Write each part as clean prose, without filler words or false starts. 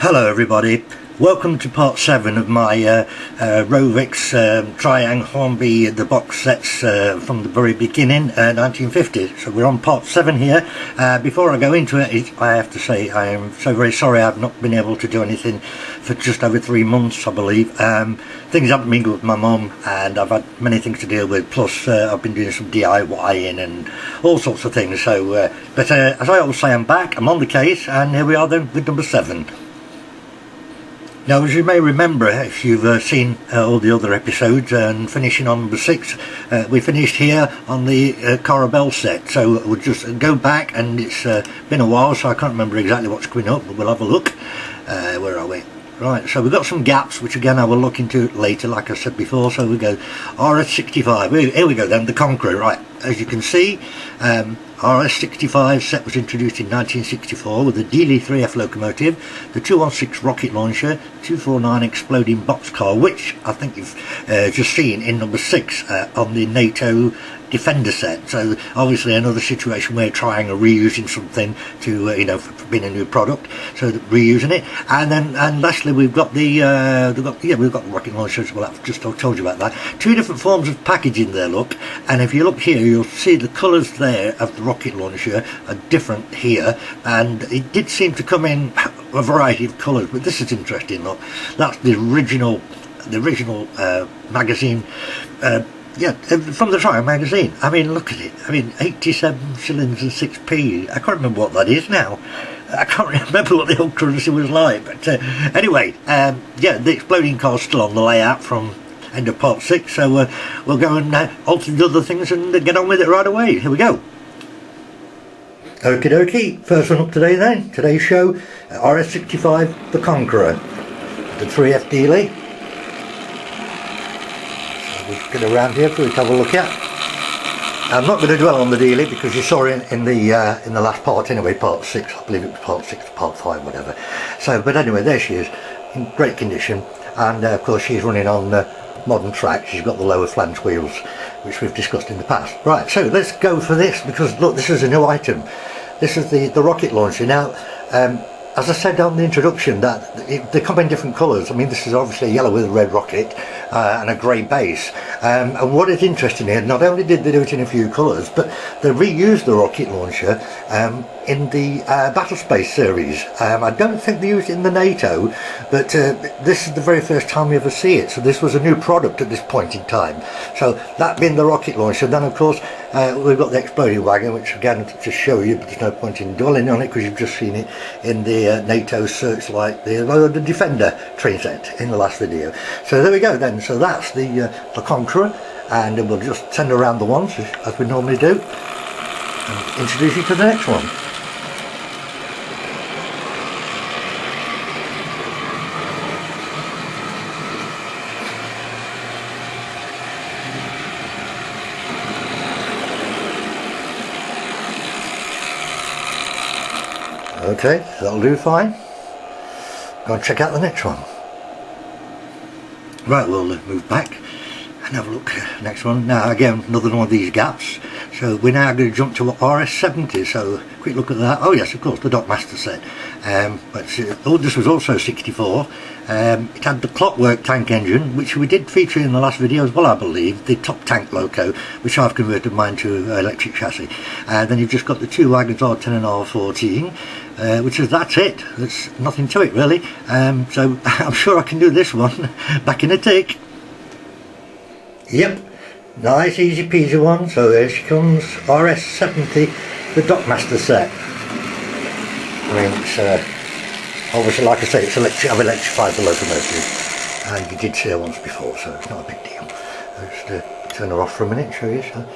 Hello everybody, welcome to part 7 of my Rovex Triang Hornby the box sets from the very beginning, 1950. So we're on part 7 here. Before I go into it, I have to say I am so very sorry I've not been able to do anything for just over 3 months, I believe. Things haven't been good with my mum and I've had many things to deal with, plus I've been doing some DIYing and all sorts of things. So but as I always say, I'm back, I'm on the case, and here we are then with number 7. Now, as you may remember, if you've seen all the other episodes, and finishing on number 6, we finished here on the Conqueror set. So we'll just go back, and it's been a while, so I can't remember exactly what's coming up, but we'll have a look. Where are we? Right, so we've got some gaps, which again I will look into later, like I said before. So we go RS65. Here we go then, the Conqueror. Right, as you can see, RS65 set was introduced in 1964 with the Dealey 3F locomotive, the 216 rocket launcher, 249 exploding boxcar, which I think you've just seen in number 6 on the NATO Defender set. So obviously another situation where trying or reusing something to you know, for being a new product, so reusing it. And then lastly we've got the we've got the rocket launchers. Well, I've just told you about that. 2 different forms of packaging there, look, and if you look here you'll see the colours there of the rocket launcher are different here, and it did seem to come in a variety of colours, but this is interesting. Look, that's the original magazine, yeah, from the Triang magazine. I mean, look at it. I mean, 87 shillings and 6p. I can't remember what that is now. I can't remember what the old currency was like, but anyway, yeah, the exploding car's still on the layout from end of part 6, so we'll go and alter the other things and get on with it right away. Here we go. Okie dokie, first one up today then. Today's show, RS65 the Conqueror, the 3F Dealey. So we'll get around here for you to have a look at. I'm not going to dwell on the Dealey because you saw it in the last part anyway, part 6. I believe it was part 6 to part 5, whatever. So, but anyway, there she is, in great condition, and of course she's running on modern tracks. She's got the lower flange wheels, which we've discussed in the past. Right, so let's go for this, because look, this is a new item. This is the rocket launcher. Now, as I said on the introduction, that they come in different colours. I mean, this is obviously yellow with a red rocket and a grey base. And what is interesting here, not only did they do it in a few colours, but they reused the rocket launcher in the Battle Space series. I don't think they used it in the NATO, but this is the very first time we ever see it. So this was a new product at this point in time. So that being the rocket launcher, then of course we've got the exploding wagon, which again, to show you, but there's no point in dwelling on it because you've just seen it in the NATO Searchlight, the Defender train set in the last video. So there we go then. So that's the Conqueror, and we'll just send around the ones as we normally do and introduce you to the next one. Okay, that'll do fine. Go and check out the next one. Right, we'll move back and have a look at the next one. Now again, another one of these gaps. So we're now going to jump to RS70, so quick look at that. Oh yes, of course, the Dockmaster set. But this was also 64. It had the clockwork tank engine, which we did feature in the last video as well, I believe, the top tank loco, which I've converted mine to electric chassis. Then you've just got the 2 wagons, R10 and R14, which is, that's it. There's nothing to it really. So I'm sure I can do this one back in a tick. Yep, nice easy peasy one. So there she comes, RS70, the Dockmaster set. I mean, it's obviously, like I say, it's I've electrified the locomotive, and you did see her once before, so it's not a big deal. Let's turn her off for a minute, show you. So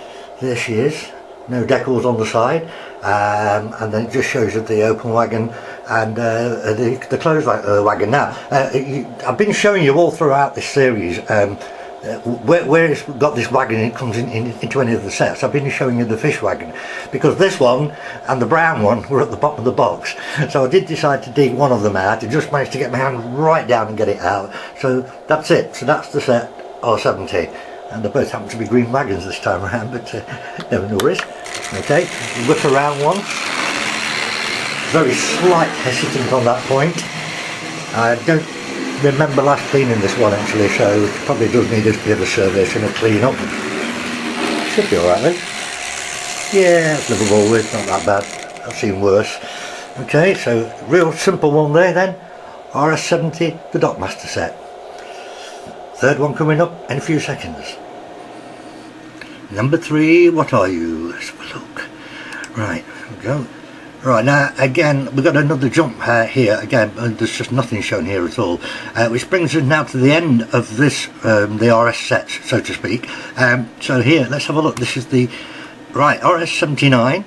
there she is, no decals on the side, and then it just shows you the open wagon and the closed wagon. Now, I've been showing you all throughout this series where it's got this wagon, it comes into any of the sets. I've been showing you the fish wagon because this one and the brown one were at the bottom of the box, so I did decide to dig one of them out. I just managed to get my hand right down and get it out. So that's it. So that's the set R70, and they both happen to be green wagons this time around, but no worries. Okay, whip around once, very slight hesitant on that point. I don't remember last cleaning this one actually, so it probably does need a bit of a service and a clean up. Should be alright then. Yeah, it's livable with, not that bad. I've seen worse. Okay, so real simple one there then. RS17, the Dockmaster set. Third one coming up in a few seconds. Number 3, what are you? Let's have a look. Right, there we go. Right, now again we've got another jump here again, there's just nothing shown here at all, which brings us now to the end of this, the RS sets, so to speak. So here, let's have a look. This is the RS79,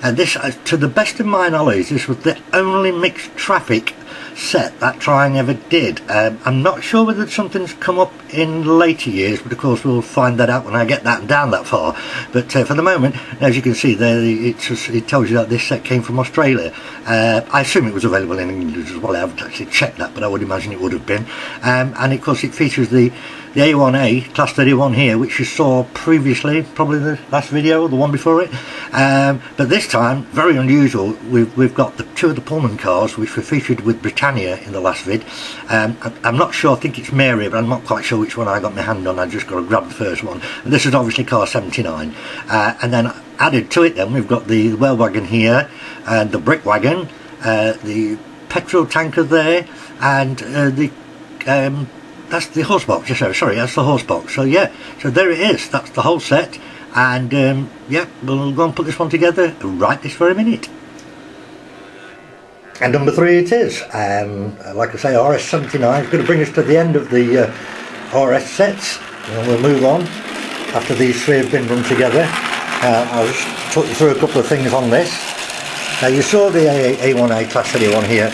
and this, to the best of my knowledge, this was the only mixed traffic set that Triang ever did. I'm not sure whether something's come up in later years, but of course we'll find that out when I get that down that far. But for the moment, as you can see there, it tells you that this set came from Australia. I assume it was available in England as well. I haven't actually checked that, but I would imagine it would have been. And of course it features the A1A Class 31 here, which you saw previously, probably the last video or the one before it. But this time, very unusual, we've got the 2 of the Pullman cars which were featured with Britannia in the last vid. I'm not sure, I think it's Mary, but I'm not quite sure which one I got my hand on. I just got to grab the first one. And this is obviously car 79. And then added to it then, we've got the whale wagon here, and the brick wagon, the petrol tanker there, and that's the horse box. Sorry, that's the horse box. So yeah, so there it is. That's the whole set, and yeah, we'll go and put this one together right this very minute. And number 3 it is. Like I say, RS79 is going to bring us to the end of the RS sets, and we'll move on after these 3 have been run together. I'll just talk you through a couple of things on this. Now you saw the A1A Class 31 here.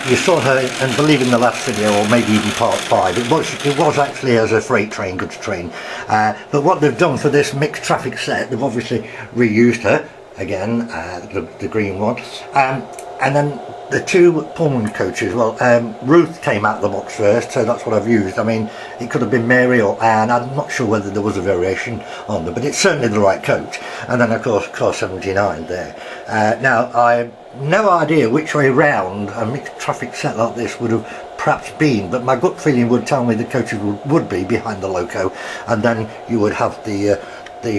You saw her, and believe in the last video, or maybe even part 5, it was actually as a freight train, goods train. But what they've done for this mixed traffic set, they've obviously reused her again, the green one, and then the 2 Pullman coaches. Well, Ruth came out of the box first, so that's what I've used. I mean, it could have been Mary or Anne. I'm not sure whether there was a variation on them, but it's certainly the right coach. And then of course car 79 there. Now I have no idea which way round a mixed traffic set like this would have perhaps been, but my gut feeling would tell me the coaches would be behind the loco, and then you would have the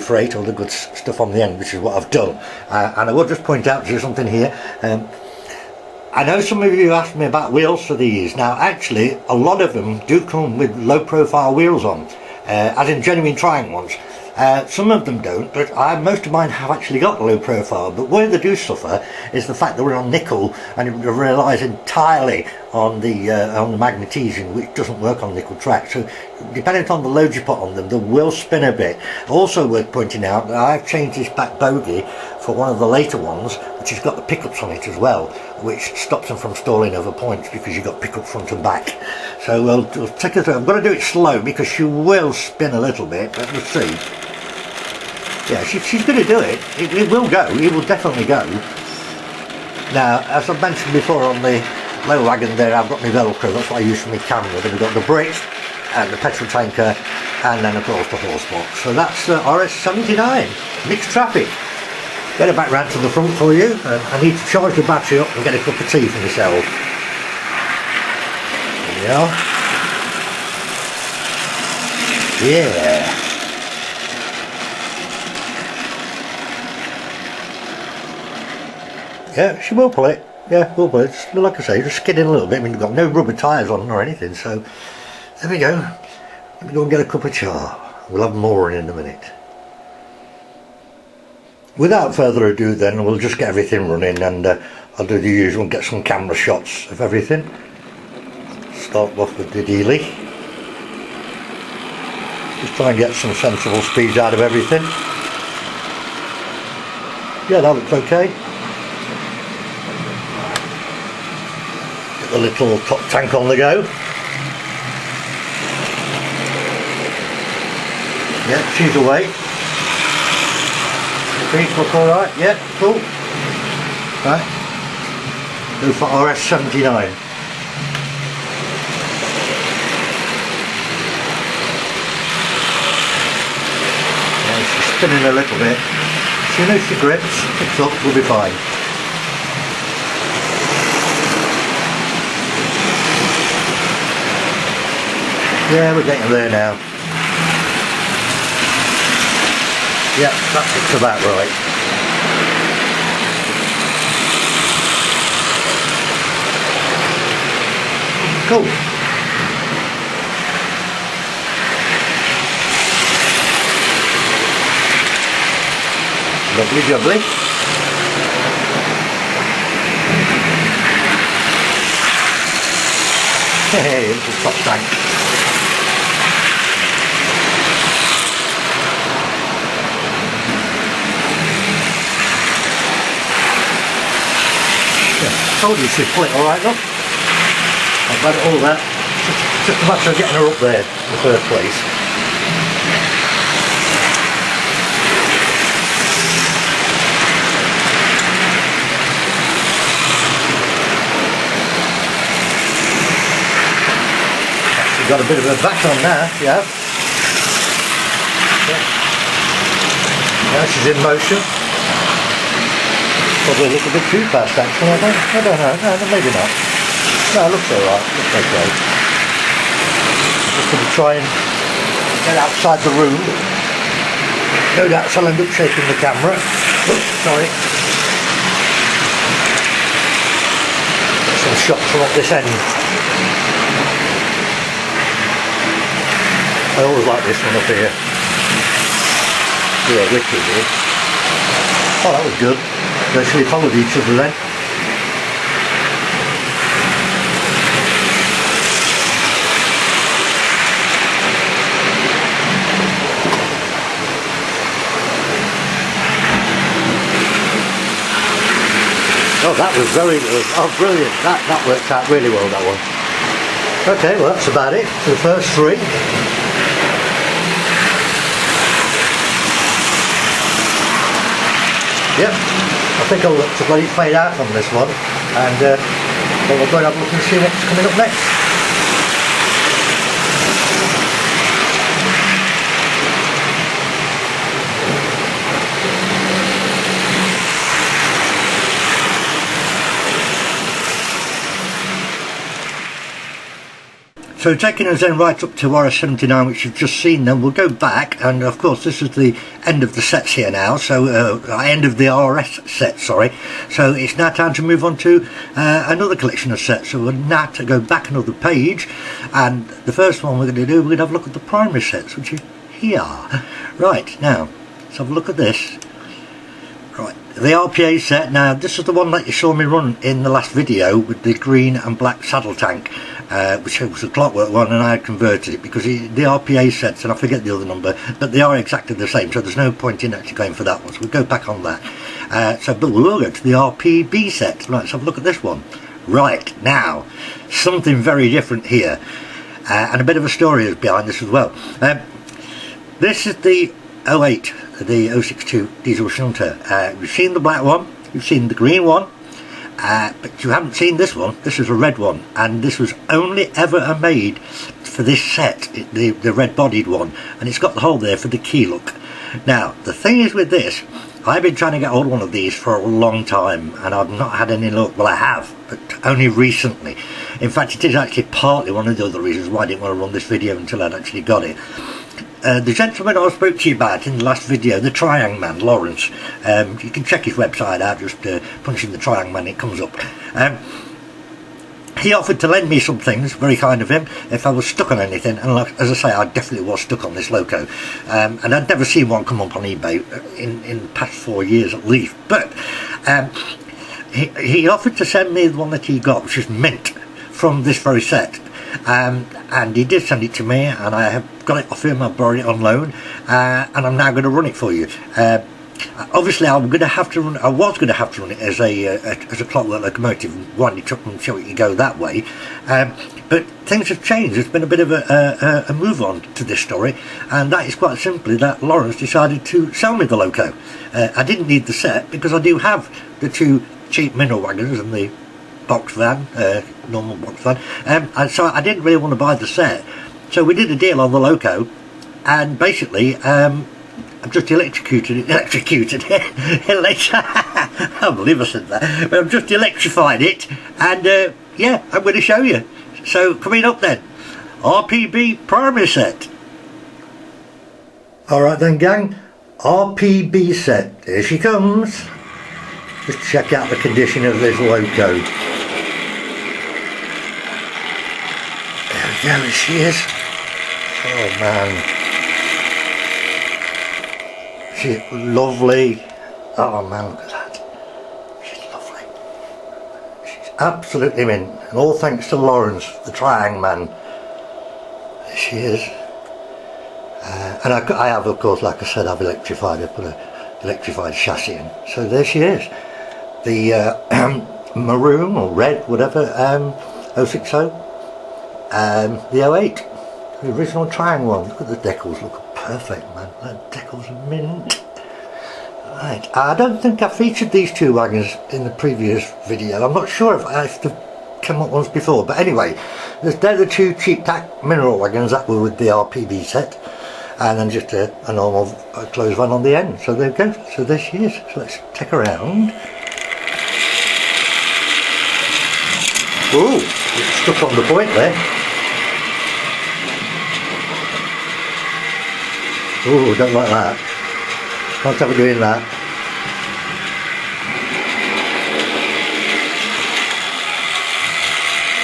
freight or the goods stuff on the end, which is what I've done. And I will just point out to you something here. I know some of you asked me about wheels for these. Now actually a lot of them do come with low profile wheels on, as in genuine Triang ones. Some of them don't, but most of mine have actually got low profile. But where they do suffer is the fact that we're on nickel, and it relies entirely on the magnesium, which doesn't work on nickel track. So depending on the load you put on them, they will spin a bit. Also worth pointing out that I've changed this back bogie for one of the later ones, which has got the pickups on it as well, which stops them from stalling over points because you've got pickup front and back. So we'll take it through. I'm going to do it slow because she will spin a little bit, but we'll see. Yeah, she's going to do it. It will go. It will definitely go. Now, as I've mentioned before on the low wagon there, I've got my Velcro. That's what I use for my camera. Then we've got the bricks and the petrol tanker, and then of course the horse box. So that's RS79 mixed traffic. Get it back round to the front for you. I need to charge the battery up and get a cup of tea for myself. There we are. Yeah. Yeah, she will pull it. Yeah, we'll pull it. Just, like I say, just skidding a little bit. I mean, we've got no rubber tyres on or anything, so there we go. Let me go and get a cup of char. We'll have more in a minute. Without further ado then, we'll just get everything running, and I'll do the usual and get some camera shots of everything. Start off with the dealie. Just try and get some sensible speeds out of everything. Yeah, that looks okay. Get the little top tank on the go. Yeah, she's away. Things look alright, yeah, cool. Right, go for RS79. Yeah, she's spinning a little bit. As soon as she grips, picks up, we'll be fine. Yeah, we're getting there now. Yeah, that looks about right. Cool. Lovely jubbly. Hey, it's a top tank. Yeah, told you she'd pull it alright, look. I've had it all that. Just a matter of getting her up there in the first place. Actually got a bit of a back on now, yeah. Now she's in motion. Probably a little bit too fast actually, I don't know, no, maybe not. No, it looks alright, looks okay. Just going to try and get outside the room. No doubt I'll end up shaking the camera. Oops, sorry. Get some shots from up this end. I always like this one up here. Yeah, wicked here. Oh, that was good. They actually followed each other then. Oh, that was very good. Oh, brilliant. That worked out really well, that one. Okay, well, that's about it for the first three. Yep, I think I'll look to bloody fade out on this one, and then we'll go and have a look and see what's coming up next. So taking us then right up to RS79, which you've just seen, then we'll go back, and of course this is the end of the sets here now, so end of the RS set, sorry. So it's now time to move on to another collection of sets. So we're now to go back another page, and the first one we're going to do, we're going to have a look at the primary sets, which is here. Right, now, let's have a look at this. Right, the RPA set. Now this is the one that you saw me run in the last video with the green and black saddle tank, which was a clockwork one, and I had converted it because the RPA sets, and I forget the other number, but they are exactly the same, so there's no point in actually going for that one, so we'll go back on that. But we will go to the RP.B set. Right, let's have a look at this one. Right, now something very different here, and a bit of a story is behind this as well. This is the 08, the 062 diesel shunter. You've seen the black one, you've seen the green one, but you haven't seen this one. This is a red one, and this was only ever made for this set, the red bodied one, and it's got the hole there for the key look. Now the thing is with this, I've been trying to get hold of one of these for a long time, and I've not had any luck. Well, I have, but only recently. In fact, it is actually partly one of the other reasons why I didn't want to run this video until I'd actually got it. The gentleman I spoke to you about in the last video, the Triang Man, Lawrence, you can check his website out, just punch in the Triang Man, it comes up. He offered to lend me some things, very kind of him, if I was stuck on anything, and like, as I say, I definitely was stuck on this loco, and I'd never seen one come up on eBay in the past 4 years at least, but he offered to send me the one that he got, which is mint, from this very set. And he did send it to me, and I have got it off him. I borrowed it on loan, and I'm now going to run it for you. Obviously, I was going to have to run it as a clockwork locomotive, wind it up and show it you go that way. But things have changed. There's been a bit of a move on to this story, and that is quite simply that Lawrence decided to sell me the loco. I didn't need the set because I do have the two cheap mineral wagons and the box van, normal box van, and so I didn't really want to buy the set, so we did a deal on the loco, and basically I've just electrocuted it, I can't believe I said that, but I've just electrified it, and yeah, I'm going to show you. So coming up then, RP.B Primary Set. Alright then gang, R.P.B set, here she comes. Let's check out the condition of this loco. There she is. Oh man. She's lovely. Oh man, look at that. She's lovely. She's absolutely mint. And all thanks to Lawrence, the Triang man. There she is. And I have, of course, like I said, I've electrified her, put an electrified chassis in. So there she is. The maroon or red, whatever, 060. The 08. The original Triang one. Look at the decals, look perfect, man. The decals are mint. Right. I don't think I featured these two wagons in the previous video. I'm not sure if I have to come up once before, but anyway, they're the two cheap tack mineral wagons that were with the RP.B set. And then just a normal closed van on the end. So there we go. So there she is. So let's take her around. Ooh, it's stuck on the point there. Ooh, don't like that. Can't have her doing that.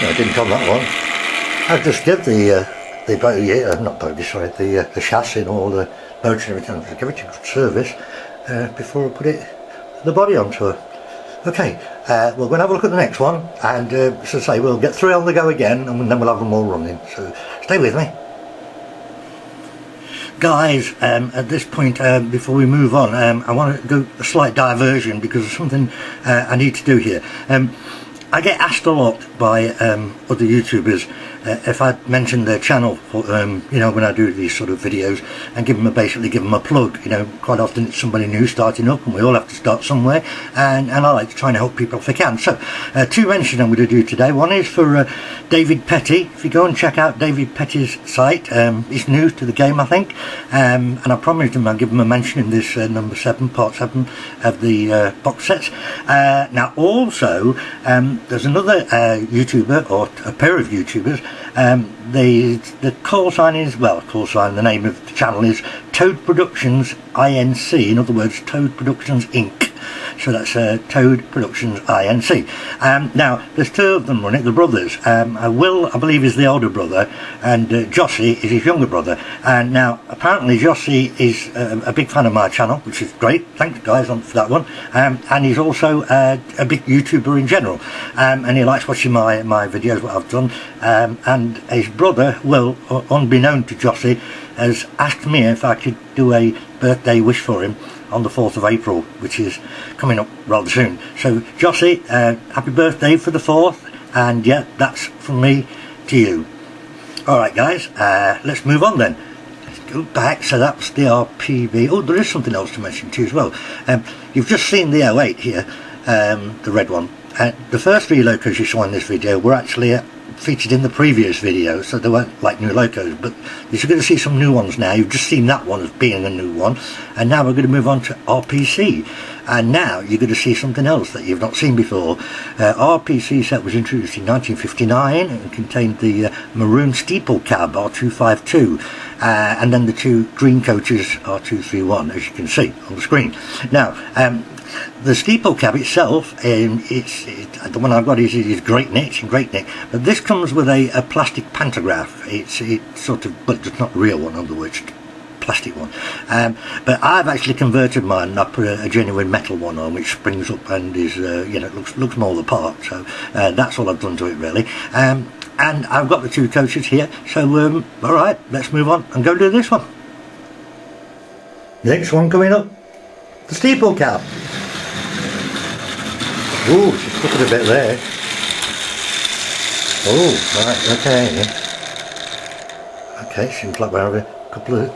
No, I didn't on that one. I just did the chassis and all the motor and everything. I'll give it a good service before I put the body onto her. Okay, we're going to have a look at the next one, and as I say, we'll get 3 on the go again, and then we'll have them all running. So stay with me. Guys, at this point, before we move on, I want to do a slight diversion because there's something I need to do here. I get asked a lot by other YouTubers if I mention their channel, you know, when I do these sort of videos, and basically give them a plug. You know, quite often it's somebody new starting up, and we all have to start somewhere, and I like to try and help people if I can. So, 2 mentions I'm going to do today. One is for David Petty. If you go and check out David Petty's site, he's new to the game, I think, and I promised him I'd give him a mention in this number 7, part 7 of the box sets. Now, also, there's another YouTuber, or a pair of YouTubers. The call sign is, well, the name of the channel is Toad Productions Inc. In other words, Toad Productions Inc. So that's Toad Productions Inc. Now, there's 2 of them running, the brothers. Will, I believe, is the older brother, and Jossie is his younger brother. And now, apparently, Jossie is a big fan of my channel, which is great. Thanks, guys, for that one. And he's also a big YouTuber in general. And he likes watching my videos, what I've done. And his brother, Will, unbeknown to Jossie, has asked me if I could do a birthday wish for him on the 4th of April, which is coming up rather soon. So Jossie, happy birthday for the 4th, and yeah, that's from me to you. Alright guys, let's move on then. Let's go back. So that's the RP.B. Oh, there is something else to mention too as well. You've just seen the 08 here, the red one. The first 3 locos you saw in this video were actually featured in the previous video, so they weren't like new locos, but you're going to see some new ones now. You've just seen that one as being a new one, and now we're going to move on to RP.C, and now you're going to see something else that you've not seen before. RP.C set was introduced in 1959 and contained the maroon steeple cab R252 and then the 2 green coaches R231, as you can see on the screen. Now, the steeple cab itself, the one I've got is great nick, but this comes with a plastic pantograph. It's sort of, but it's not a real one, in other words, plastic one. But I've actually converted mine, and I put a genuine metal one on, which springs up and is, you know, looks more the part. So that's all I've done to it really. And I've got the 2 coaches here. So all right, let's move on and go do this one. Next one coming up, the steeple cab. Ooh, she's stuck it a bit there. Oh, right, okay. Okay, seems like we're having a couple of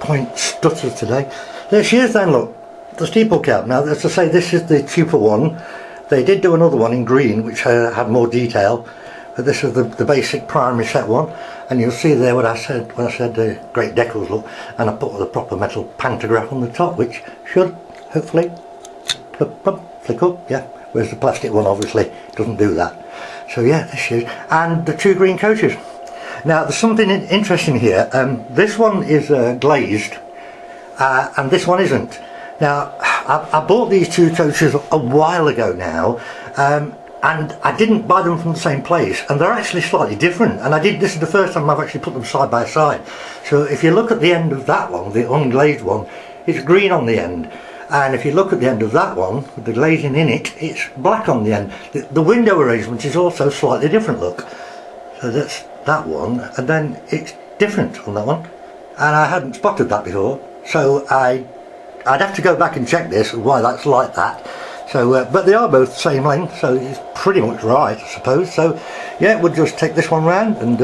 point stutters today. There she is then, look, the steeple cab. Now, as I say, this is the cheaper one. They did do another one in green, which had more detail, but this is the basic primary set one. And you'll see there what I said when I said the great decals look, and I put the proper metal pantograph on the top, which should, hopefully, flick up, yeah. Whereas the plastic one obviously doesn't do that. So yeah, this is, and the 2 green coaches. Now there's something interesting here. This one is glazed and this one isn't. Now I bought these two coaches a while ago now, and I didn't buy them from the same place, and they're actually slightly different. And this is the first time I've actually put them side by side. So if you look at the end of that one, the unglazed one, it's green on the end, and if you look at the end of that one with the glazing in it, it's black on the end. The window arrangement is also slightly different, look. So that's that one, and then it's different on that one, and I hadn't spotted that before, so I'd have to go back and check this, why that's like that. So but they are both the same length, so it's pretty much right, I suppose. So yeah, we'll just take this one round, and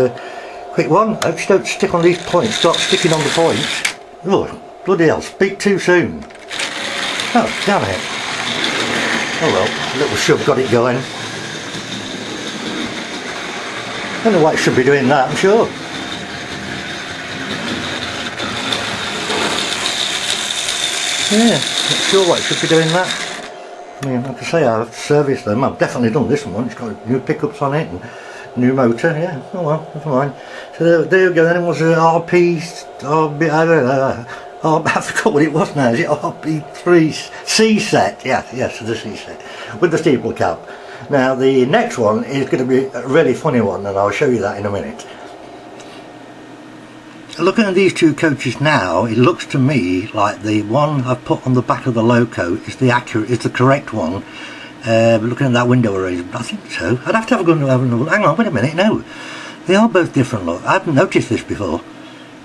quick one. I just don't stick on these points, start sticking on the points. Oh bloody hell, speak too soon. Oh damn it. Oh well, a little shove got it going. I don't know why it should be doing that, I'm sure. Yeah, not sure why it should be doing that. I mean, like I say, I've serviced them. I've definitely done this one. It's got new pickups on it and new motor. Yeah, oh well, never mind. So there you go. Then it was RP.B I forgot what it was now. Is it R346C Set? Yeah, yes, the C set with the Steeple cap. Now the next one is going to be a really funny one, and I'll show you that in a minute. Looking at these two coaches now, it looks to me like the one I've put on the back of the loco is the correct one. Looking at that window arrangement, I think so. I'd have to have a go and have another look. Hang on, wait a minute, no. They are both different, look. I haven't noticed this before.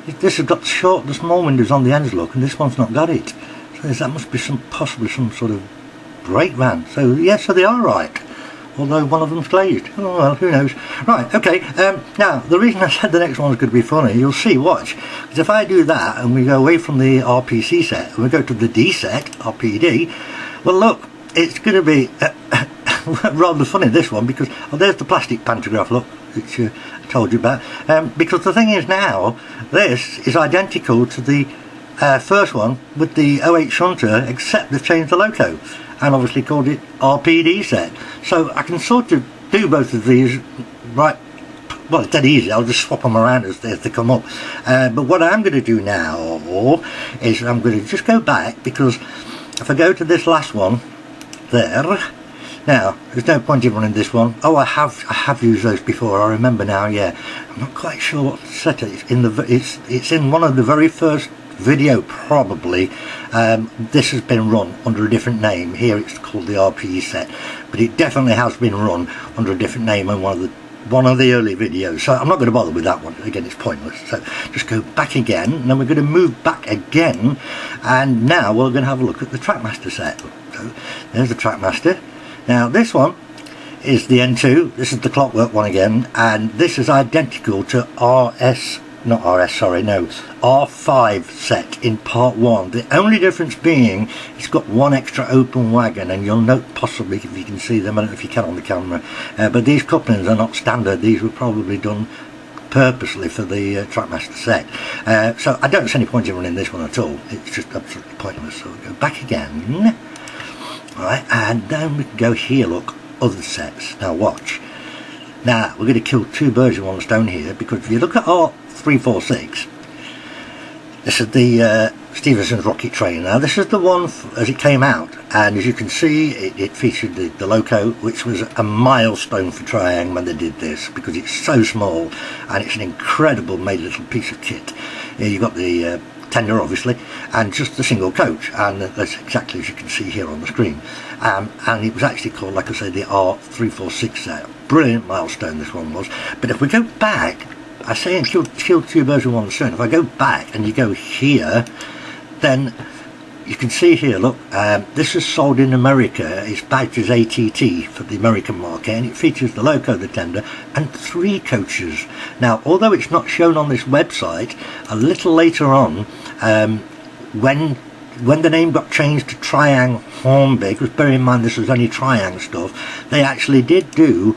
This has got the small windows on the ends, look, and this one's not got it. So that must be possibly some sort of brake van. So yeah, so they are right. Although one of them's glazed. Oh well, who knows. Right, okay, now the reason I said the next one's going to be funny, you'll see, watch. Because if I do that and we go away from the RP.C set and we go to the D set, R.P.D, well look, it's going to be rather funny, this one, because there's the plastic pantograph, look, which I told you about. Because the thing is now, this is identical to the first one with the 08 shunter, except they've changed the loco and obviously called it RP.D set. So I can sort of do both of these right, well it's dead easy, I'll just swap them around as they come up. But what I'm going to do now is I'm going to just go back, because if I go to this last one there, now there's no point in running this one. Oh, I have used those before, I remember now. Yeah, I'm not quite sure what set it's in. It's in one of the very first video probably. This has been run under a different name. Here it's called the RP set, but it definitely has been run under a different name in one of the early videos, so I'm not going to bother with that one. Again, it's pointless. So just go back again, and then we're going to move back again, and now we're going to have a look at the Trackmaster set. So there's the Trackmaster. Now this one is the N2, this is the clockwork one again, and this is identical to R5 set in part 1. The only difference being it's got one extra open wagon, and you'll note possibly if you can see them, I don't know if you can on the camera, but these couplings are not standard. These were probably done purposely for the Trackmaster set. So I don't see any point in running this one at all. It's just absolutely pointless. So we'll go back again. Alright, and then we can go here, look, other sets. Now watch. Now we're going to kill two birds with one stone here, because if you look at R346, this is the Stevenson's rocket train. Now this is the one as it came out, and as you can see it featured the loco, which was a milestone for Triang when they did this, because it's so small and it's an incredible made little piece of kit. You've got the tender obviously, and just the single coach, and that's exactly as you can see here on the screen. And it was actually called, like I say, the R346 set. Brilliant milestone this one was. But if we go back, I say and kill two birds with one stone. If I go back and you go here, then you can see here, look, this is sold in America. It's badged as ATT for the American market, and it features the loco, the tender, and 3 coaches. Now, although it's not shown on this website, a little later on, when the name got changed to Triang Hornby, because bear in mind this was only Triang stuff, they actually did do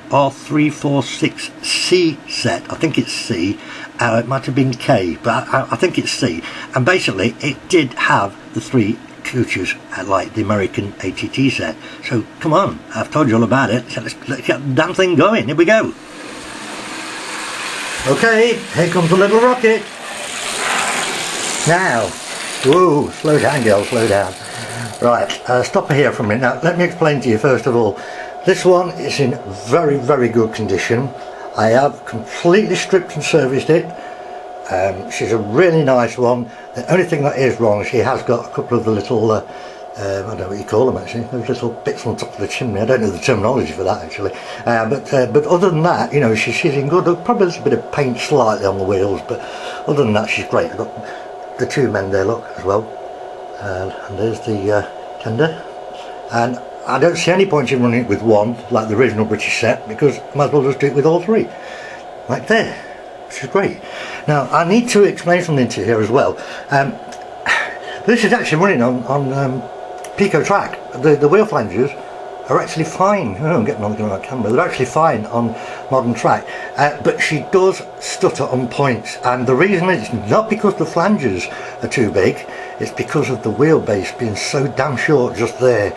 R346C set. I think it's C, it might have been K, but I think it's C, and basically it did have the 3 coaches like the American ATT set. So come on, I've told you all about it, so let's get the damn thing going. Here we go. Okay, here comes the little rocket. Now, whoa, slow down girl, slow down. Right, stop here for a minute. Now let me explain to you first of all. This one is in very, very good condition. I have completely stripped and serviced it. She's a really nice one. The only thing that is wrong, she has got a couple of the little, I don't know what you call them actually, those little bits on top of the chimney. I don't know the terminology for that actually. But other than that, you know, she's in good, probably a little bit of paint slightly on the wheels, but other than that she's great. I've got the two men there, look, as well. And there's the tender. And I don't see any point in running it with one, like the original British set, because I might as well just do it with all three. Like there, which is great. Now, I need to explain something to you here as well. This is actually running on Pico track. The wheel flanges are actually fine. Oh, I'm getting on the camera. They're actually fine on modern track. But she does stutter on points. And the reason is not because the flanges are too big, it's because of the wheelbase being so damn short just there.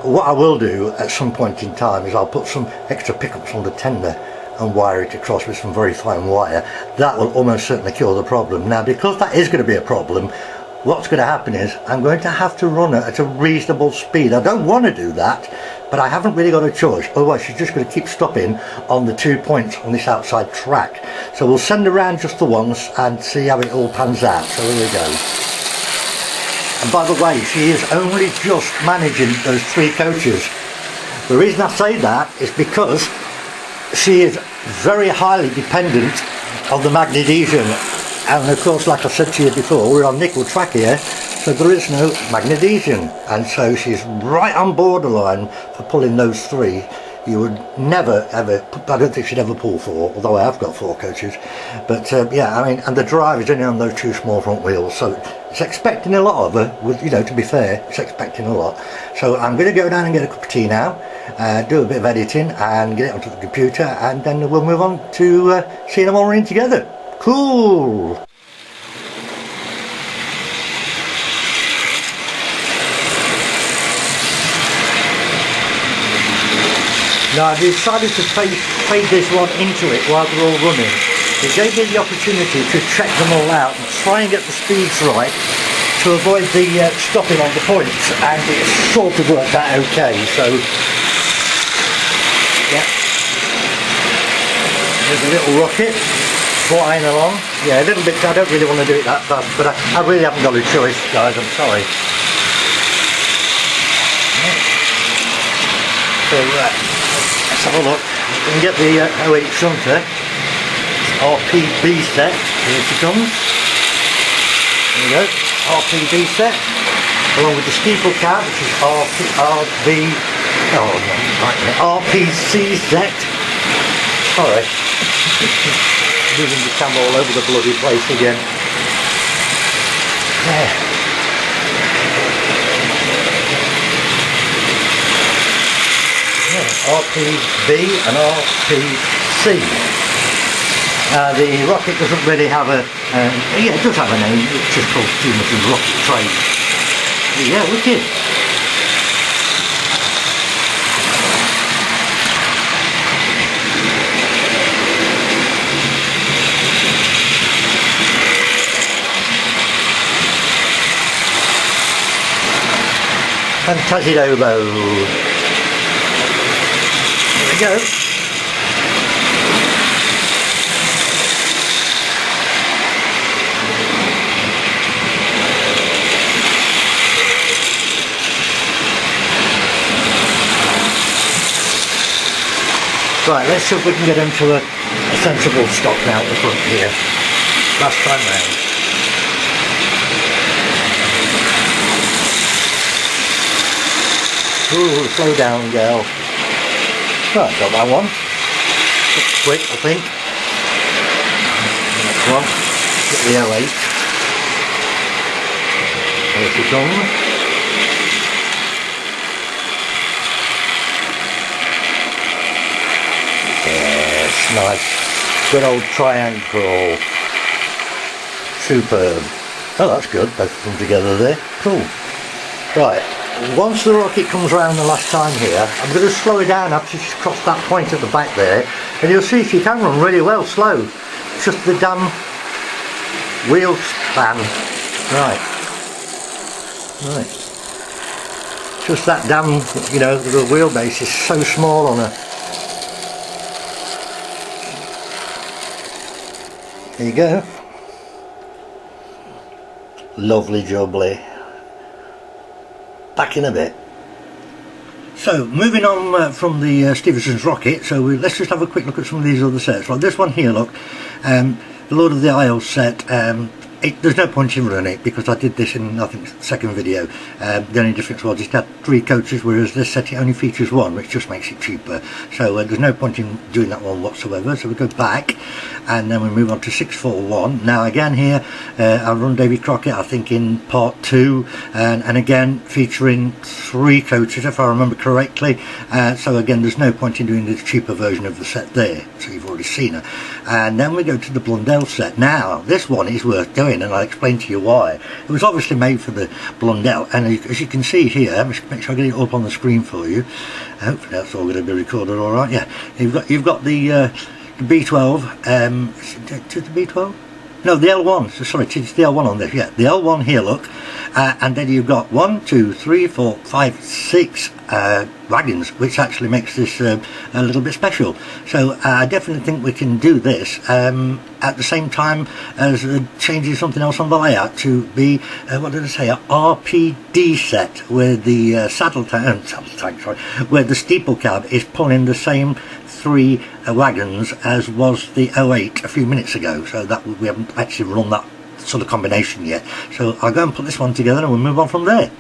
What I will do at some point in time is I'll put some extra pickups on the tender and wire it across with some very fine wire. That will almost certainly cure the problem. Now, because that is going to be a problem, what's going to happen is I'm going to have to run her at a reasonable speed. I don't want to do that, but I haven't really got a choice. Otherwise, she's just going to keep stopping on the 2 points on this outside track. So we'll send her around just the once and see how it all pans out. So here we go. And by the way, she is only just managing those 3 coaches. The reason I say that is because she is very highly dependent on the magnesium. And of course, like I said to you before, we're on nickel track here, so there is no magnesium. And so she's right on borderline for pulling those 3. You would never ever, I don't think she'd ever pull 4, although I have got 4 coaches. But yeah, I mean, and the drive is only on those 2 small front wheels, so it's expecting a lot of her, with, you know, to be fair, it's expecting a lot. So I'm going to go down and get a cup of tea now, do a bit of editing and get it onto the computer, and then we'll move on to seeing them all running together. Cool! Now I decided to fade this one into it while they're all running. It gave me the opportunity to check them all out and try and get the speeds right to avoid the stopping on the points, and it sort of worked out okay. So yeah, there's a little rocket flying along. Yeah, a little bit. I don't really want to do it that fast, but I really haven't got a choice, guys. I'm sorry. So let's have a look. We can get the 08 shunter, RP.B set. Here she comes. There we go, RP.B set, along with the Steeple cab, which is RP.C set. Sorry, moving the camera all over the bloody place again. There. RP.B and RP.C. The rocket doesn't really have a, yeah, it does have a name, it's just called Stevenson Rocket Train. Yeah, wicked. Fantastic oboe. Go. Right, let's see if we can get into a sensible stop now at the front here. Last time round. Ooh, slow down, girl. Right, got that one. Looks quick, I think. Next one. Get the L8. There she comes. Yes, nice. Good old triangle. Superb. Oh, that's good. Both of them together there. Cool. Right. Once the rocket comes around the last time here, I'm going to slow it down after she's crossed that point at the back there, and you'll see she can run really well slow. just the damn wheel span. Right. Just that damn, you know, the wheelbase is so small on her. There you go. Lovely jubbly. Back in a bit. So moving on from the Stephenson's rocket, so let's just have a quick look at some of these other sets. Right, this one here, look, the Lord of the Isles set. There's no point in running it because I did this in, I think, the second video. The only difference was it had 3 coaches, whereas this set it only features 1, which just makes it cheaper. So there's no point in doing that one whatsoever. So we go back and then we move on to 641. Now again here, I run Davy Crockett, I think in part 2, and again featuring 3 coaches if I remember correctly. So again, there's no point in doing the cheaper version of the set there. So you've already seen it. And then we go to the Blundell set. Now this one is worth doing, and I'll explain to you why. It was obviously made for the Blundell, and as you can see here, let me make sure I get it up on the screen for you. Hopefully that's all going to be recorded all right. Yeah, you've got the B12. To the B12? No, the L1. Sorry, it's the L1 on this. Yeah, the L1 here. Look, and then you've got 1, 2, 3, 4, 5, 6 wagons, which actually makes this a little bit special. So I definitely think we can do this at the same time as changing something else on the layout to be what did I say, a RP.D set, where the saddle tank, sorry, where the steeple cab is pulling the same 3 wagons as was the 08 a few minutes ago. So that we haven't actually run that sort of combination yet. So I'll go and put this one together and we'll move on from there.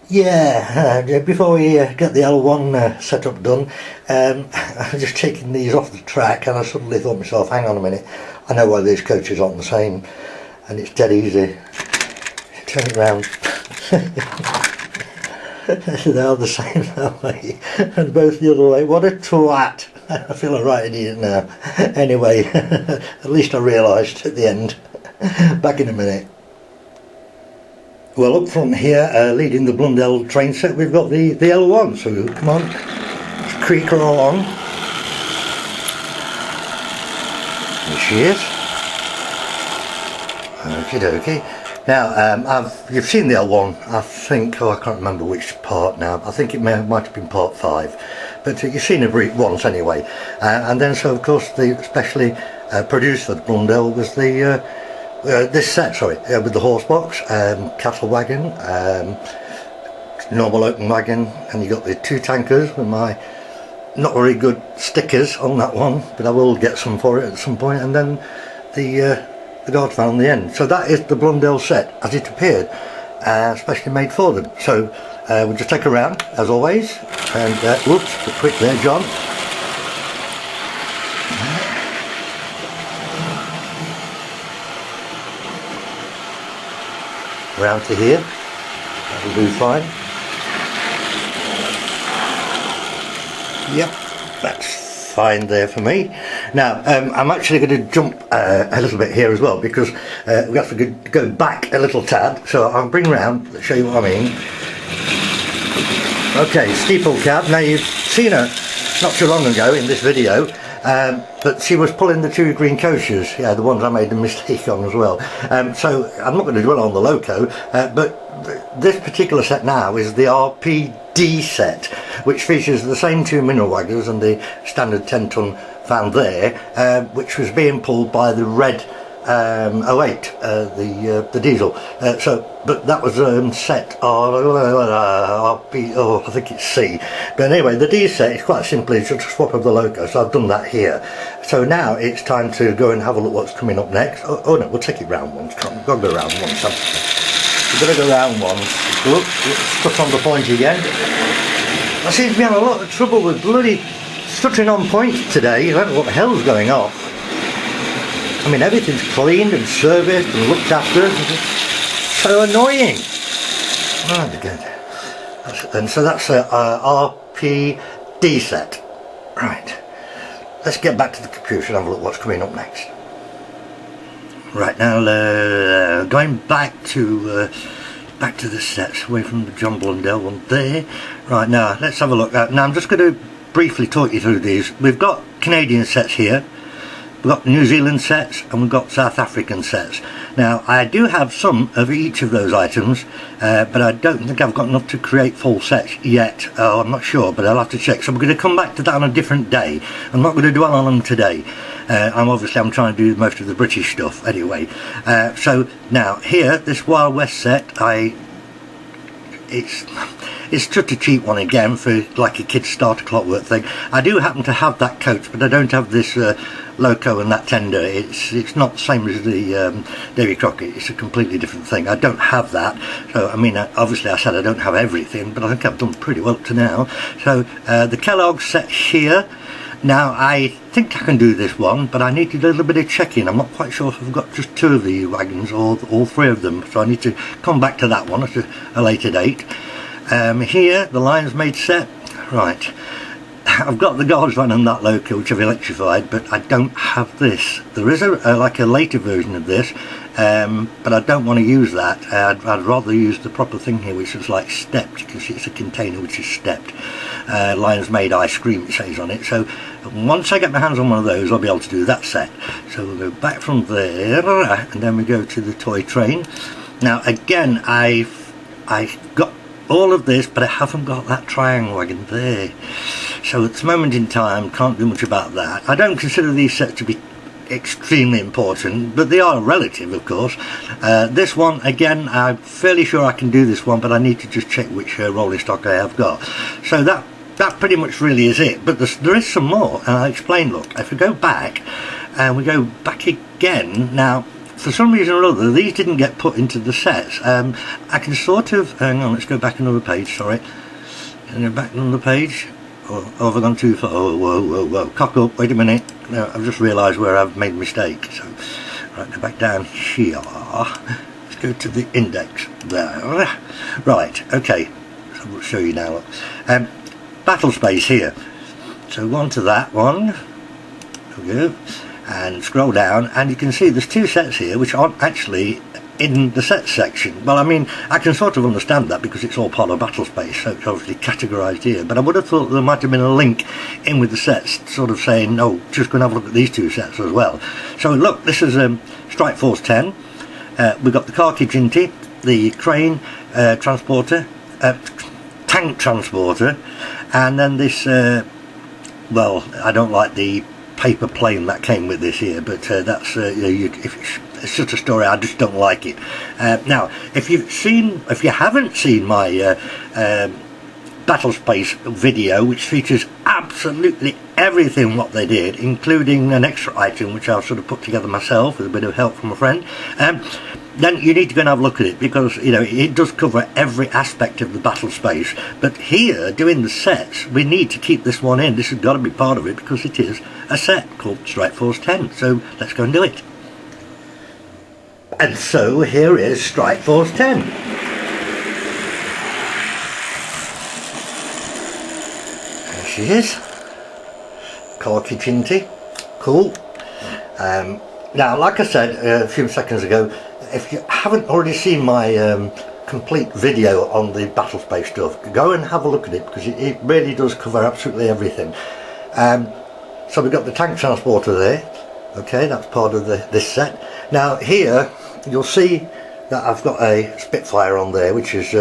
Yeah, before we get the L1 setup done, I'm just taking these off the track, and I suddenly thought to myself, hang on a minute, I know why these coaches aren't the same, and it's dead easy. Turn it round. They are the same that way, and both the other way. What a twat. I feel a right idiot now. Anyway, at least I realised at the end. Back in a minute. Well, up front here, leading the Blundell train set, we've got the L1, so come on, let's creak her along. There she is. Okie dokie. Now, you've seen the L1, I think, I can't remember which part now, I think it might have been part 5, but you've seen it once anyway. And then, so of course, the specially produced for the Blundell was the this set, sorry, with the horse box, cattle wagon, normal open wagon, and you got the 2 tankers with my not very good stickers on that one, but I will get some for it at some point, and then the guard fan on the end. So that is the Blundell set as it appeared, specially made for them. So we'll just take a round as always, and whoops, a bit quick there, John. Round to here, that'll do fine. Yep, that's fine there for me. Now I'm actually going to jump a little bit here as well, because we have to go back a little tad, so I'll bring round, show you what I mean. Okay, steeple cab. Now you've seen her not too long ago in this video, but she was pulling the 2 green coaches, yeah, the ones I made a mistake on as well. So I'm not going to dwell on the loco, but this particular set now is the RP.D set, which features the same 2 mineral wagons and the standard 10-ton fan there, which was being pulled by the red 08, the diesel. But that was set RP, I think it's C. But anyway, the D set is quite simply just a swap of the loco, so I've done that here. So now it's time to go and have a look what's coming up next. Oh no, we'll take it round once. We've got to go round once. We've got to go round once. Look, it's stuck on the point again. I seem to be having a lot of trouble with bloody stuttering on point today. I don't know what the hell's going on. I mean, everything's cleaned and serviced and looked after. It's so annoying. Right, good. And so that's a RP.D set. Right. Let's get back to the computer and have a look what's coming up next. Right, now going back to the sets, away from the John Blundell one there. Right, now let's have a look. Now I'm just going to briefly talk you through these. We've got Canadian sets here. we've got New Zealand sets and we've got South African sets. Now I do have some of each of those items, but I don't think I've got enough to create full sets yet. I'm not sure, but I'll have to check. So we're going to come back to that on a different day. I'm not going to dwell on them today. I'm trying to do most of the British stuff anyway. So now here, this Wild West set, it's just a cheap one again for like a kid's starter clockwork thing. I do happen to have that coach, but I don't have this loco and that tender. It's not the same as the Davy Crockett. It's a completely different thing. I don't have that. So I mean, obviously I said I don't have everything, but I think I've done pretty well up to now. So the Kellogg set here. Now I think I can do this one, but I need to do a little bit of checking. I'm not quite sure if I've got just 2 of the wagons or all 3 of them, so I need to come back to that one at a later date. Here, the Lions Made set. Right, I've got the Guards van and that loco which I've electrified, but I don't have this. There is like a later version of this, but I don't want to use that. I'd rather use the proper thing here, which is like stepped. You can see it's a container which is stepped. Lions Made Ice Cream, it says on it. So once I get my hands on one of those, I'll be able to do that set. So we'll go back from there, and then we go to the toy train. Now again, I've got all of this, but I haven't got that triangle wagon there. So at this moment in time, can't do much about that. I don't consider these sets to be extremely important, but they are relative, of course. This one, again, I'm fairly sure I can do this one, but I need to just check which rolling stock I have got. So that pretty much really is it. But there is some more, and I'll explain. Look, if we go back, and we go back again, now, for some reason or other, these didn't get put into the sets. I can sort of, hang on, let's go back another page, sorry. Can I go back another page? Or have I gone too far? Oh, whoa, cock up, wait a minute. No, I've just realised where I've made a mistake. So, right, go back down here. Let's go to the index there. Right, okay, so we'll show you now. Battle space here. So go on to that one. There we go. And scroll down, and you can see there's 2 sets here which aren't actually in the set section. Well, I mean, I can sort of understand that because it's all part of battle space, so it's obviously categorised here, but I would have thought there might have been a link in with the sets sort of saying, no, just go and have a look at these 2 sets as well. So look, this is Strike Force 10. We've got the cartridge inty, the crane transporter, tank transporter, and then this well, I don't like the paper plane that came with this here, but that's it's just a story. I just don't like it. Now, if you haven't seen my battle space video, which features absolutely everything what they did, including an extra item which I've sort of put together myself with a bit of help from a friend, then you need to go and have a look at it, because you know it does cover every aspect of the battle space. But here, doing the sets, we need to keep this one in. This has got to be part of it because it is a set called Strike Force 10. So let's go and do it. And so here is Strike Force 10. There she is. Cartridge inty. Cool. Now, like I said a few seconds ago, if you haven't already seen my complete video on the battle space stuff, go and have a look at it, because it really does cover absolutely everything. So we've got the tank transporter there. Okay, that's part of this set. Now here you'll see that I've got a Spitfire on there, which has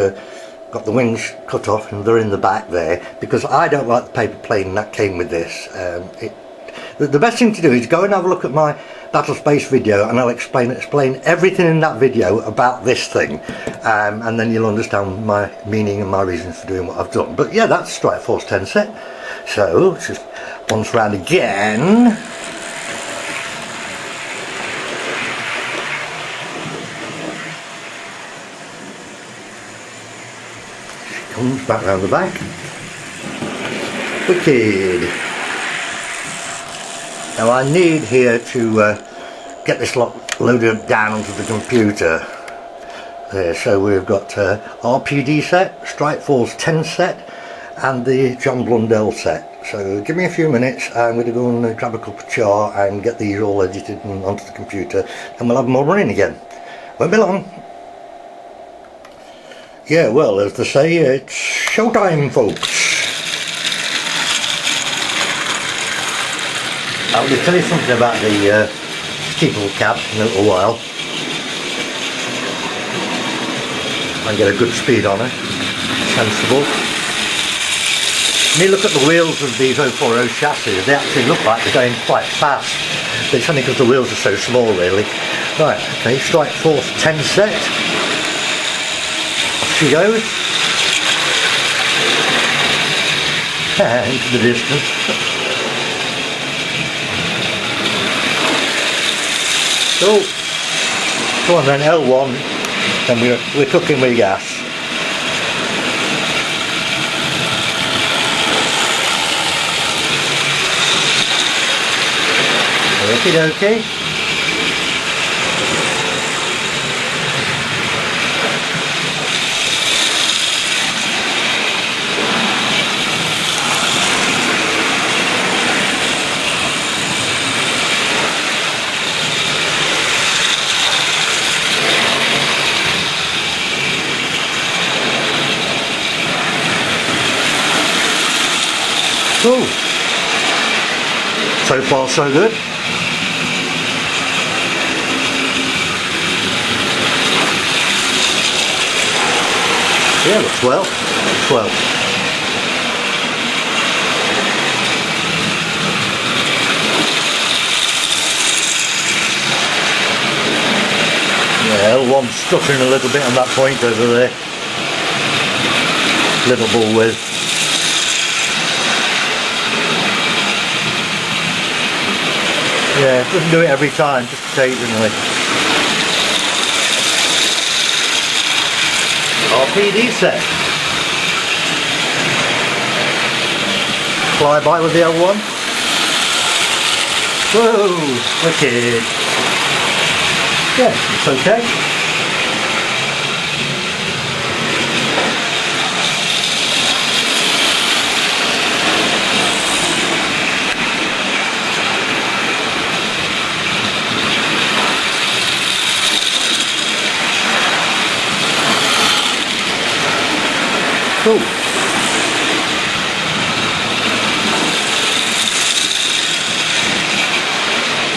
got the wings cut off, and they're in the back there because I don't like the paper plane that came with this. The best thing to do is go and have a look at my battle space video, and I'll explain everything in that video about this thing, and then you'll understand my meaning and my reasons for doing what I've done. But yeah, that's Strike Force 10 set. So just once round again. She comes back round the back. Wicked. Now I need here to get this lot loaded down onto the computer. There, so we've got RP.D set, Strike Force 10 set, and the John Blundell set. So give me a few minutes, I'm going to go and grab a cup of char and get these all edited and onto the computer, and we'll have them all running again. Won't be long. Yeah, well, as they say, it's showtime, folks. I'll just tell you something about the Steeple cab in a little while. I get a good speed on it, sensible. When you look at the wheels of these 040 chassis, they actually look like they're going quite fast. But it's only because the wheels are so small, really. Right, okay, Strike Force 10 set. Off she goes. Into the distance. So, come on then, L1, and we're cooking with gas. Okie dokie. Cool. So far so good. Yeah, looks well. Looks well. Yeah, L1's stuttering a little bit on that point over there. Little bull whiz. Yeah, it doesn't do it every time, just occasionally. RP.D set. Flyby with the L1. Whoa, wicked. Yeah, it's okay. Cool.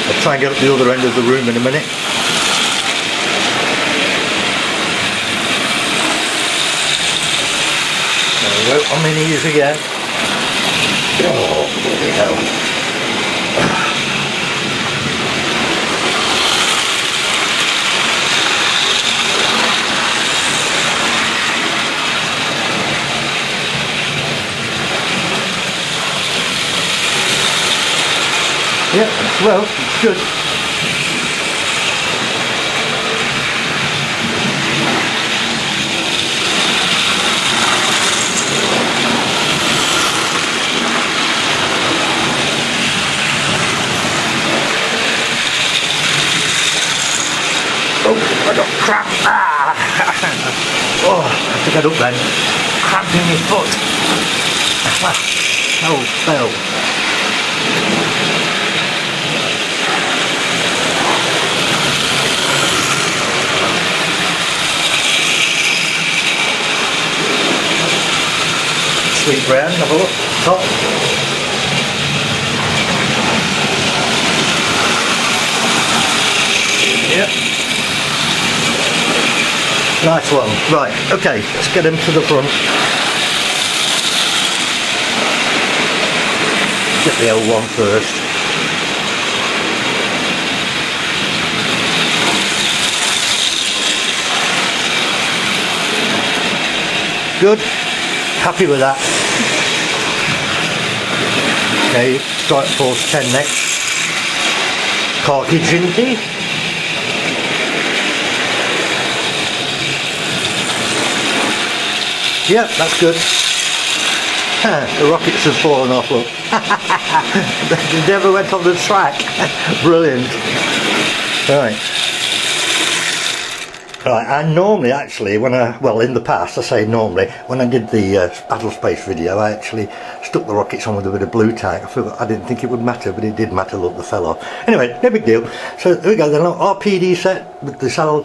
I'll try and get up the other end of the room in a minute. There we go, on my knees again. Oh, bloody hell. Yeah, well, it's good. Oh, I got cramp. Ah. Oh, I have to get up then. Cramp in my foot. Oh, fell. Sweet brown, have a look, top. Yep. Nice one. Right, okay, let's get him to the front. Get the L1 first. Good. Happy with that. Okay, Strike Force 10 next. Khaki Jinty. Yep, that's good. The rockets have fallen off, look. They never went on the track. Brilliant. Right. Right, and normally actually when well in the past, I say normally, when I did the battle space video, I actually stuck the rockets on with a bit of blue tack. I didn't think it would matter, but it did matter, look, the fell off. Anyway, no big deal. So here we go, the RP.D set with the saddle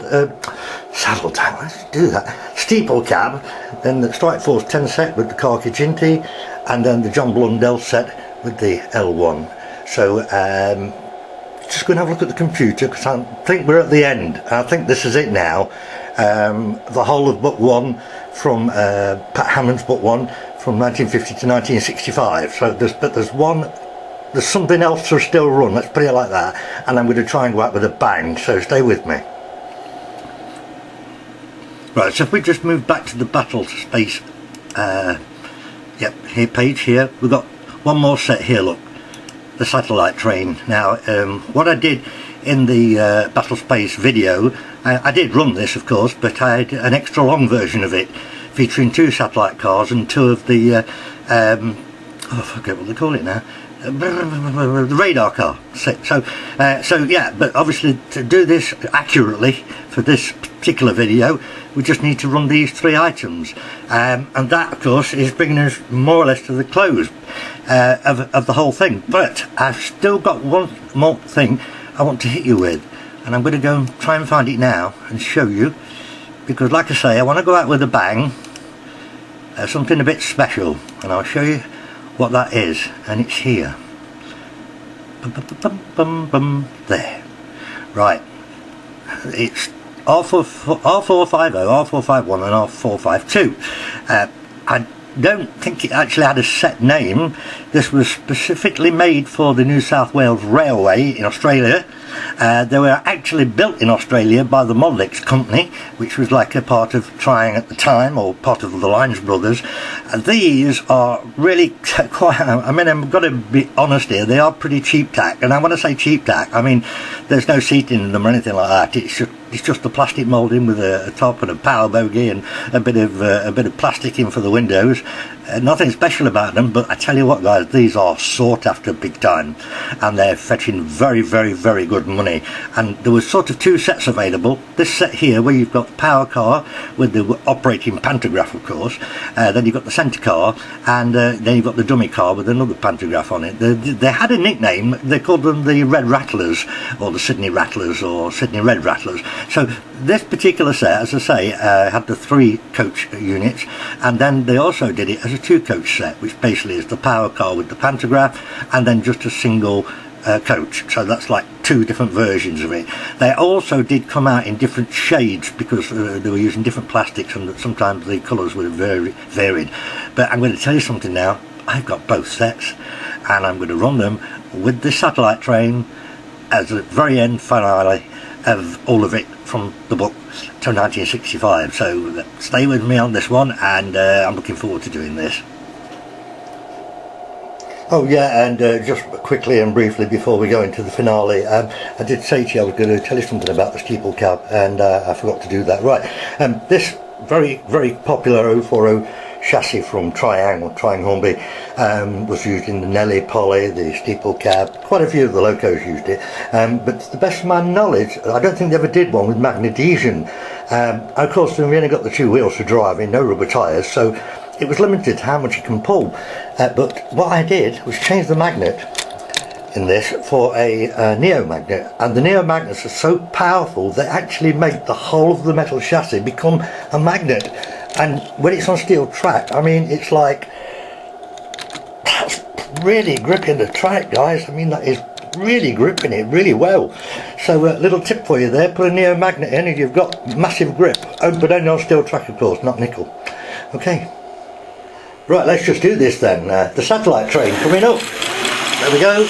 tank, let's do that. Steeple cab, then the Strike Force 10 set with the Khaki Jinty, and then the John Blundell set with the L1. So just going to have a look at the computer, because I think we're at the end. I think this is it now. The whole of book 1 from Pat Hammond's book 1 from 1950 to 1965. So there's something else to still run, let's put it like that, and I'm going to try and go out with a bang, so stay with me. Right, so if we just move back to the battle space, here page here, we've got one more set here, look, the satellite train. Now what I did in the battle space video, I did run this of course, but I had an extra long version of it featuring 2 satellite cars and 2 of the I forget what they call it now, the radar car set. So yeah, but obviously to do this accurately for this particular video, we just need to run these 3 items, and that of course is bringing us more or less to the close of the whole thing. But I've still got one more thing I want to hit you with, and I'm going to go and try and find it now and show you, because like I say, I want to go out with a bang, something a bit special, and I'll show you what that is, and it's here. There. Right, it's R450, R451 and R452. I don't think it actually had a set name. This was specifically made for the New South Wales Railway in Australia. They were actually built in Australia by the Modelix company, which was like a part of Triang at the time, or part of the Lines brothers. And these are really quite, I mean, I've got to be honest here, they are pretty cheap tack. And when I say cheap tack, I mean there's no seating in them or anything like that. It's just a plastic moulding with a top and a power bogey and a bit of plastic in for the windows. Nothing special about them, but I tell you what guys, these are sought after big time, and they're fetching very, very, very good money. And there was sort of 2 sets available. This set here, where you've got the power car with the operating pantograph of course, then you've got the centre car, and then you've got the dummy car with another pantograph on it. They had a nickname, they called them the Red Rattlers, or the Sydney Rattlers, or Sydney Red Rattlers. So this particular set, as I say, had the 3 coach units, and then they also did it as a 2 coach set, which basically is the power car with the pantograph and then just a single coach. So that's like 2 different versions of it. They also did come out in different shades, because they were using different plastics, and sometimes the colours were varied. But I'm going to tell you something now, I've got both sets, and I'm going to run them with the satellite train as the very end finale of all of it from the book to 1965. So stay with me on this one, and I'm looking forward to doing this. Oh yeah, and just quickly and briefly before we go into the finale, I did say to you I was going to tell you something about the Steeple cab, and I forgot to do that. Right, this very, very popular 040 chassis from Triang, or Triang Hornby, was used in the Nelly Polly, the Steeple cab. Quite a few of the locos used it, but to the best of my knowledge, I don't think they ever did one with magnet adhesion. Of course, we only got the 2 wheels to drive in, no rubber tyres, so it was limited to how much you can pull. But what I did was change the magnet in this for a neo magnet, and the neo magnets are so powerful they actually make the whole of the metal chassis become a magnet. And when it's on steel track, I mean, it's like, that's really gripping the track guys. I mean, that is really gripping it really well. So a little tip for you there, put a neo magnet in and you've got massive grip, but only on steel track of course, not nickel. Okay, right, let's just do this then. The satellite train coming up, there we go.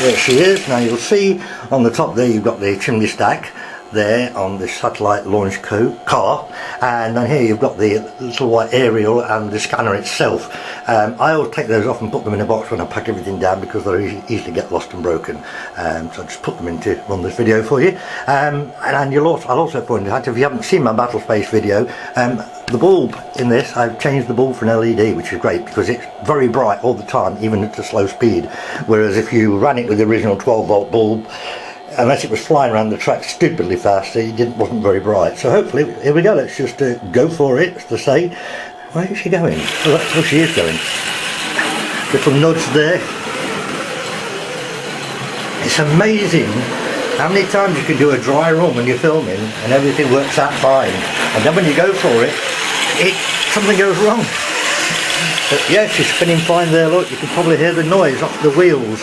There she is. Now you'll see on the top there you've got the chimney stack there on the satellite launch car, and then here you've got the little white aerial and the scanner itself. I always take those off and put them in a box when I pack everything down, because they're easily get lost and broken, so I just put them in to run this video for you. And I'll also point out, if you haven't seen my battle space video, the bulb in this, I've changed the bulb for an LED, which is great because it's very bright all the time, even at a slow speed, whereas if you ran it with the original 12-volt bulb, unless it was flying around the track stupidly fast, it wasn't very bright. So hopefully, here we go, let's just go for it, as to say. Where is she going? Oh, that's where she is going. Little nudge there. It's amazing how many times you can do a dry run when you're filming and everything works out fine, and then when you go for it, something goes wrong. But yes, she's spinning fine there, look, you can probably hear the noise off the wheels.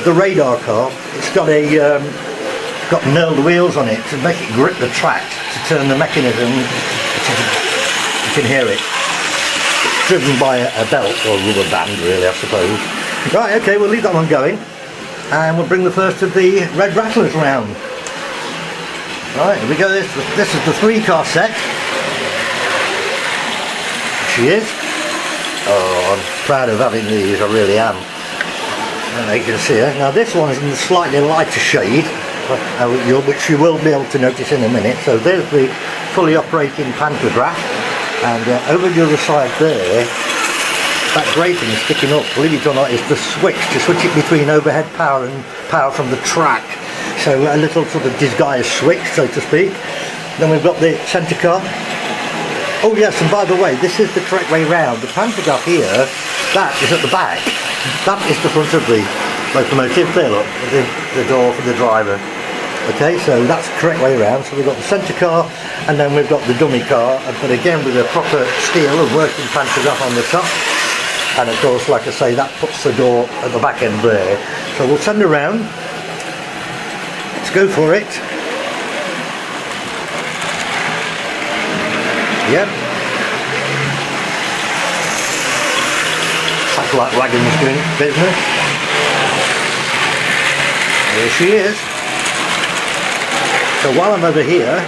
The radar car, it's got knurled wheels on it to make it grip the track, to turn the mechanism. You can hear it. It's driven by a belt or a rubber band really, I suppose. Right, okay, we'll leave that one going and we'll bring the first of the Red Rattlers round. Right, here we go, this is the 3-car set. She is. Oh, I'm proud of having these, I really am. And you can see her. Now this one is in a slightly lighter shade, which you will be able to notice in a minute. So there's the fully operating pantograph, and over the other side there, that grating sticking up, believe it or not, is the switch to switch it between overhead power and power from the track. So a little sort of disguised switch, so to speak. Then we've got the centre car. Oh yes, and by the way, this is the correct way round. The pantograph here, that is at the back. That is the front of the locomotive. There, look, the door for the driver. Okay, so that's the correct way round. So we've got the centre car, and then we've got the dummy car, but again with a proper steel and working pantograph on the top. And of course, like I say, that puts the door at the back end there. So we'll send her round. Let's go for it. Yep. Satellite wagon's doing business. There she is. So while I'm over here,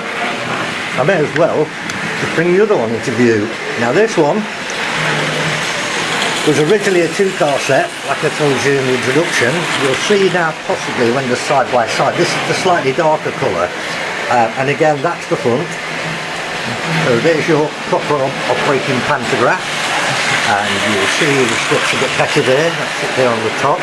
I may as well just bring the other one into view. Now this one was originally a 2-car set, like I told you in the introduction. You'll see now possibly when they're side by side. This is the slightly darker colour. And again, that's the front. So there's your proper operating pantograph, and you'll see the switch a bit better there. That's it there on the top.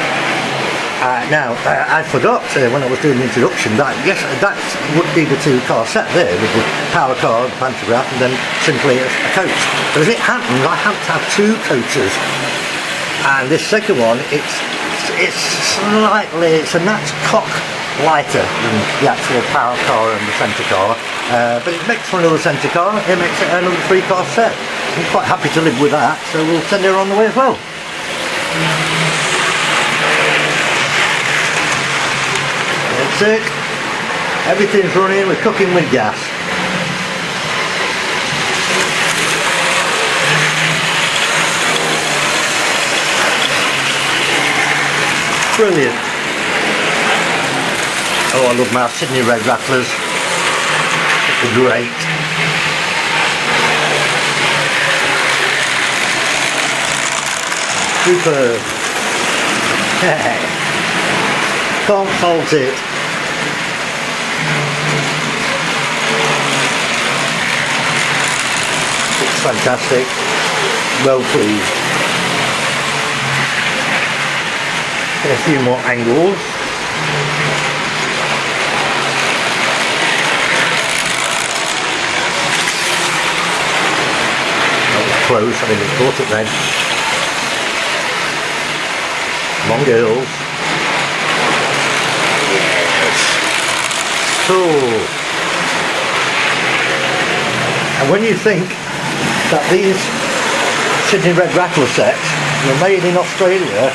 Now I forgot when I was doing the introduction that yes, that would be the 2-car set there with the power car, the pantograph, and then simply a coach. But as it happens, I have to have 2 coaches, and this second one it's a notch cock lighter than the actual power car and the centre car, but it makes for another centre car. It makes it another 3-car set. I'm quite happy to live with that, so we'll send her on the way as well. That's it. Everything's running. We're cooking with gas. Brilliant. Oh, I love my Sydney Red Rattlers. They're great. Superb. Can't fault it. It's fantastic. Well pleased. Get a few more angles. Close, I didn't caught it then. Long girls. Yes. Cool. And when you think that these Sydney Red Rattler sets were made in Australia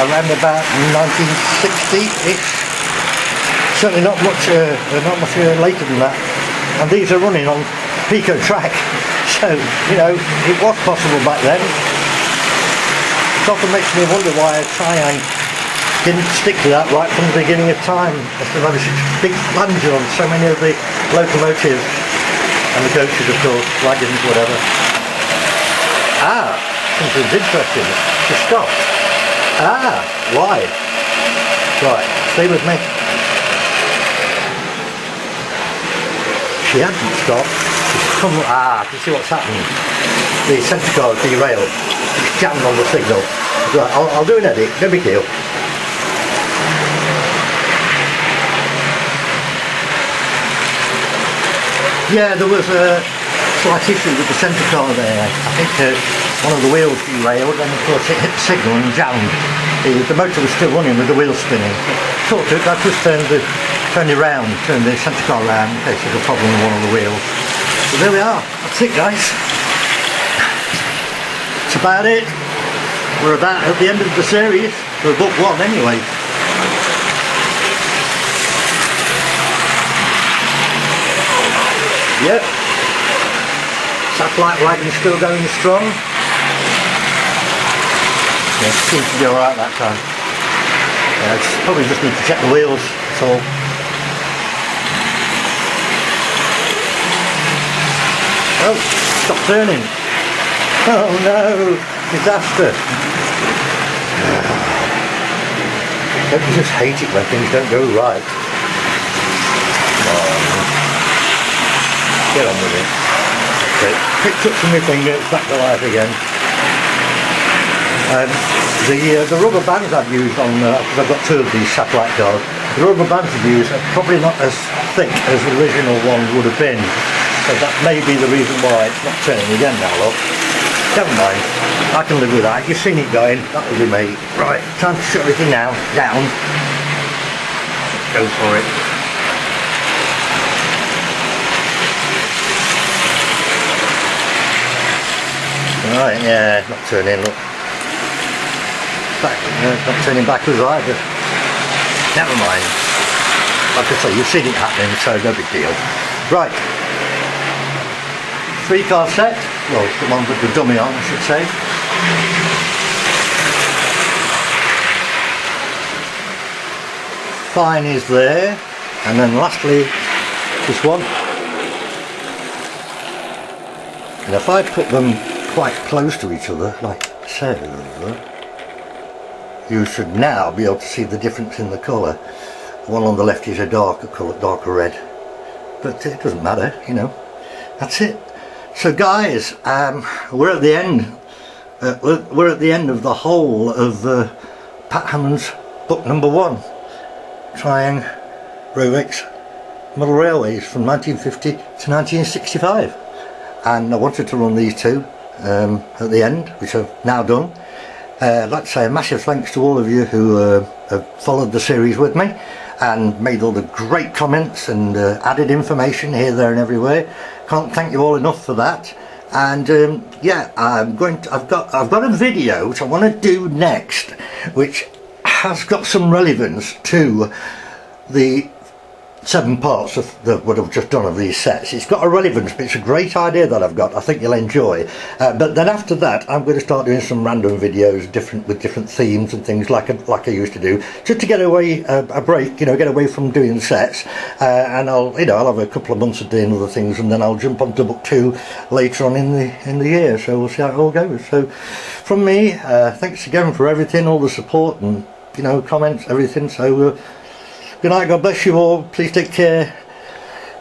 around about 1960-ish, certainly not much later than that, and these are running on Pico track. So, you know, it was possible back then. It often makes me wonder why Triang didn't stick to that right from the beginning of time, as to have such a big flange on so many of the locomotives and the coaches, of course, wagons, whatever. Ah, something's interesting. She stopped. Ah, why? Right, stay with me. She hadn't stopped. Come, you see what's happened? The centre car derailed. It's jammed on the signal. Right, I'll do an edit, no big deal. Yeah, there was a slight issue with the centre car there. I think one of the wheels derailed, and of course it hit the signal and jammed. The motor was still running with the wheels spinning. Sort of, I just turned the centre car round in case there's a problem with one of the wheels. So there we are, that's it guys. that's about it. We're about at the end of the series, for book 1 anyway. Yep. Satellite wagon still going strong. Yeah, seems to be alright that time. Yeah, probably just need to check the wheels, that's all. Oh, stop turning. Oh no, disaster. Don't you just hate it when things don't go right? Come on. Get on with it. Okay, picked up from my finger, it's back to life again. The rubber bands I've used on, because I've got 2 of these satellite cars, the rubber bands I've used are probably not as thick as the original one would have been. So that may be the reason why it's not turning again now, look. Never mind, I can live with that. You've seen it going, that'll be me. Right, time to shut everything now, down. Go for it. Right, yeah, not turning, look. Back, not turning backwards either. Never mind. Like I say, you've seen it happening, so no big deal. Right. 3-car set, well, the one with the dummy on, I should say. Fine is there, and then lastly, this one. And if I put them quite close to each other, like so, you should now be able to see the difference in the colour. The one on the left is a darker colour, darker red, but it doesn't matter, you know. That's it. So guys, we're at the end. We're at the end of the whole of Pat Hammond's book number 1, Triang Rovex Model Railways from 1950 to 1965. And I wanted to run these 2 at the end, which I've now done. I'd like to say a massive thanks to all of you who have followed the series with me and made all the great comments and added information here, there and everywhere. Can't thank you all enough for that. And yeah, I've got a video which I want to do next, which has got some relevance to the 7 parts of what I've just done of these sets. It's got a relevance, but it's a great idea that I've got. I think you'll enjoy. But then after that, I'm going to start doing some random videos, with different themes and things like I used to do, just to get away a break, you know, get away from doing sets. And I'll have a couple of months of doing other things, and then I'll jump onto book 2 later on in the year. So we'll see how it all goes. So from me, thanks again for everything, all the support and comments, everything. So. Good night, God bless you all, please take care.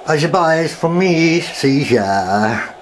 As your buys from me, see ya.